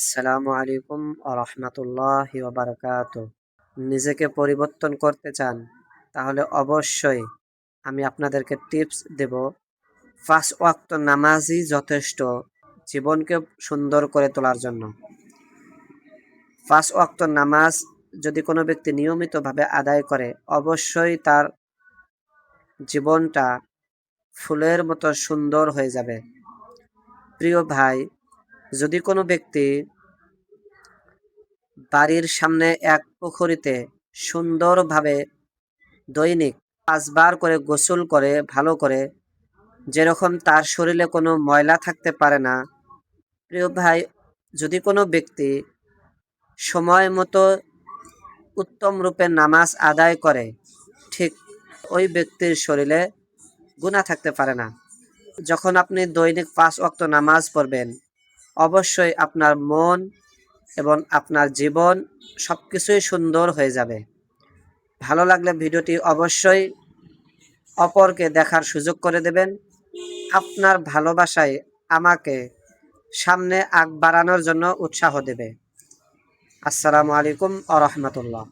আসসালামু আলাইকুম ওয়া রাহমাতুল্লাহি ওয়া বারাকাতুহু। নিজেকে পরিবর্তন করতে চান তাহলে অবশ্যই আমি আপনাদেরকে টিপস দেব। ৫ ওয়াক্ত নামাজই যথেষ্ট জীবনকে সুন্দর করে তোলার জন্য। ৫ ওয়াক্ত নামাজ যদি কোনো ব্যক্তি নিয়মিতভাবে আদায় করে অবশ্যই তার জীবনটা ফুলের মতো সুন্দর হয়ে যাবে। প্রিয় ভাই, যদি কোনো ব্যক্তি বাড়ির সামনে এক পুকুরিতে সুন্দরভাবে দৈনিক ৫ বার করে গোসল করে ভালো করে, যেরকম তার শরীরে কোনো ময়লা থাকতে পারে না। প্রিয় ভাই, যদি কোনো ব্যক্তি সময় মতো উত্তম রূপে নামাজ আদায় করে, ঠিক ওই ব্যক্তির শরীরে গুনাহ থাকতে পারে না। যখন আপনি দৈনিক ৫ ওয়াক্ত নামাজ পড়বেন অবশ্যই আপনার মন এবং আপনার জীবন সবকিছুই সুন্দর হয়ে যাবে। ভালো লাগলে ভিডিওটি অবশ্যই অপরকে দেখার সুযোগ করে দেবেন। আপনার ভালোবাসায় আমাকে সামনে আগ বাড়ানোর জন্য উৎসাহ দেবে। আসসালামু আলাইকুম ওয়া রাহমাতুল্লাহ।